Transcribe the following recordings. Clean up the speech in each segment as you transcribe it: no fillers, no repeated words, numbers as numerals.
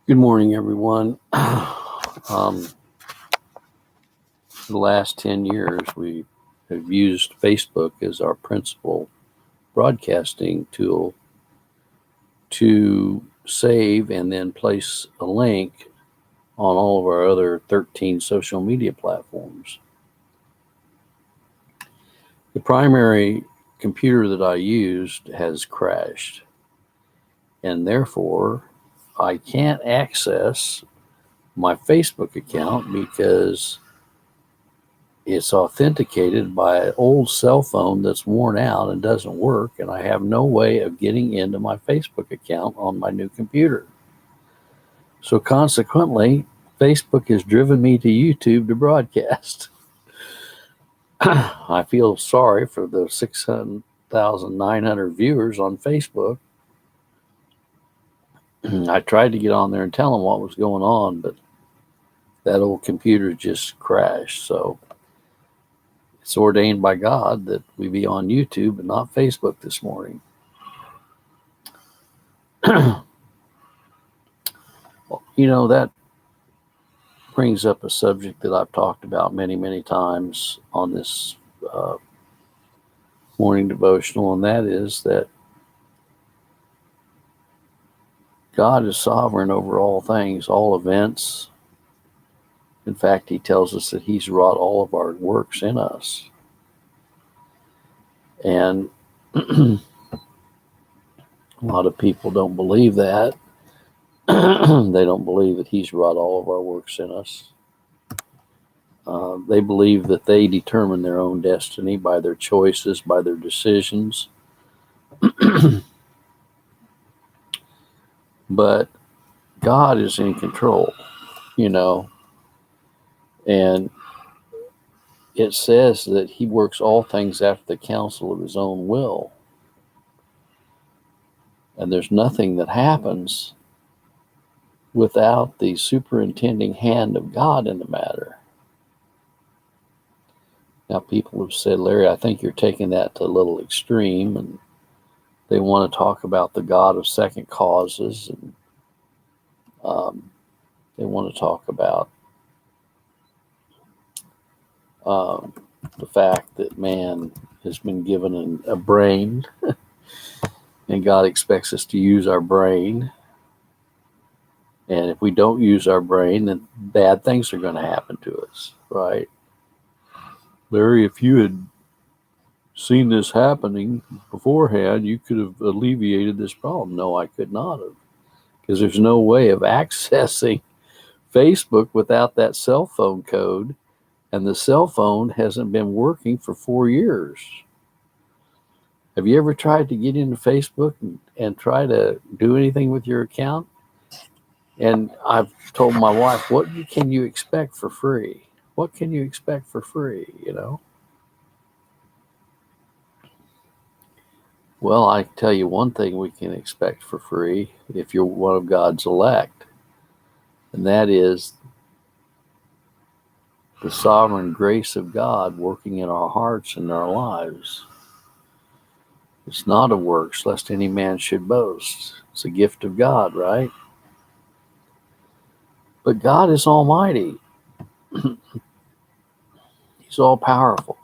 Good morning, everyone. For the last 10 years, we have used Facebook as our principal broadcasting tool to save and then place a link on all of our other 13 social media platforms. The primary computer that I used has crashed, and therefore I can't access my Facebook account because it's authenticated by an old cell phone that's worn out and doesn't work, and I have no way of getting into my Facebook account on my new computer. So consequently, Facebook has driven me to YouTube to broadcast. I feel sorry for the 600,900 viewers on Facebook. I tried to get on there and tell them what was going on, but that old computer just crashed. So it's ordained by God that we be on YouTube and not Facebook this morning. That brings up a subject that I've talked about many, many times on this morning devotional, and that is that God is sovereign over all things, all events. In fact, he tells us that he's wrought all of our works in us. And a lot of people don't believe that. They don't believe that he's wrought all of our works in us. They believe that they determine their own destiny by their choices, by their decisions. But God is in control, and it says that he works all things after the counsel of his own will. And there's nothing that happens without the superintending hand of God in the matter. Now, people have said, Larry, I think you're taking that to a little extreme, and they want to talk about the God of second causes, and they want to talk about the fact that man has been given a brain, and God expects us to use our brain. And if we don't use our brain, then bad things are going to happen to us, right? Larry, if you had seen this happening beforehand, you could have alleviated this problem. No, I could not have, because there's no way of accessing Facebook without that cell phone code, and the cell phone hasn't been working for 4 years. Have you ever tried to get into Facebook and try to do anything with your account? And I've told my wife, what can you expect for free? What can you expect for free, Well, I tell you one thing we can expect for free if you're one of God's elect, and that is the sovereign grace of God working in our hearts and our lives. It's not of works, lest any man should boast. It's a gift of God, right? But God is almighty. He's all powerful.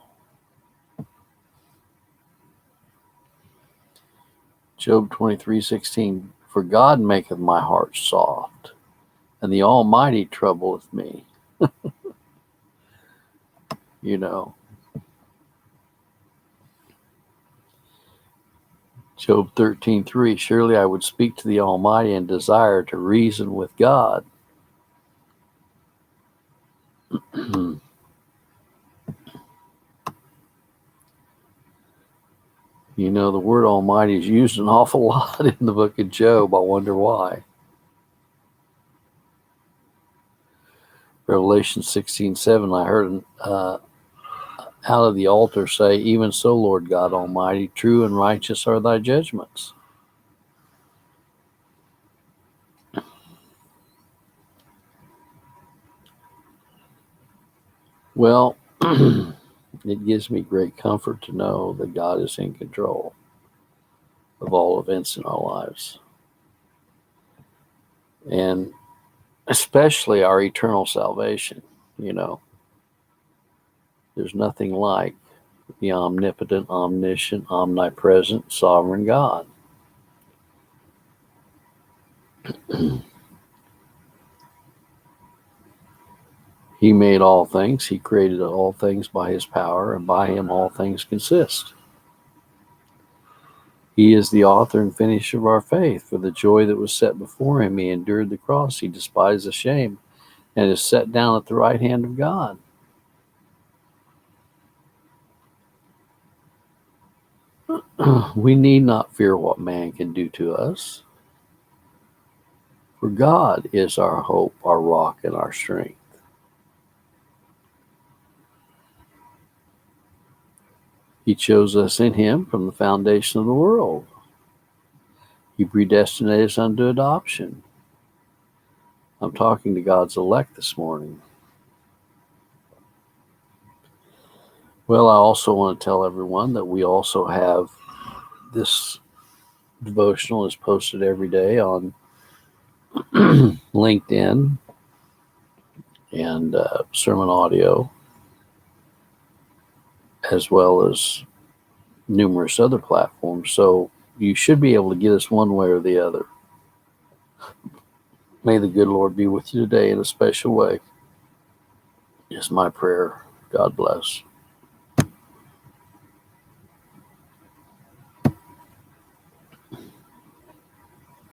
Job 23:16, for God maketh my heart soft, and the Almighty troubleth me. Job 13:3, surely I would speak to the Almighty and desire to reason with God. The word Almighty is used an awful lot in the book of Job. I wonder why. Revelation 16:7, I heard out of the altar say, even so, Lord God Almighty, true and righteous are thy judgments. Well, it gives me great comfort to know that God is in control of all events in our lives. And especially our eternal salvation. There's nothing like the omnipotent, omniscient, omnipresent, sovereign God. He made all things. He created all things by his power, and by him all things consist. He is the author and finisher of our faith. For the joy that was set before him, he endured the cross. He despised the shame and is set down at the right hand of God. We need not fear what man can do to us, for God is our hope, our rock, and our strength. He chose us in him from the foundation of the world. He predestinated us unto adoption. I'm talking to God's elect this morning. Well, I also want to tell everyone that we also have this devotional is posted every day on LinkedIn and sermon audio, as well as numerous other platforms. So you should be able to get us one way or the other. May the good Lord be with you today in a special way. Is my prayer. God bless.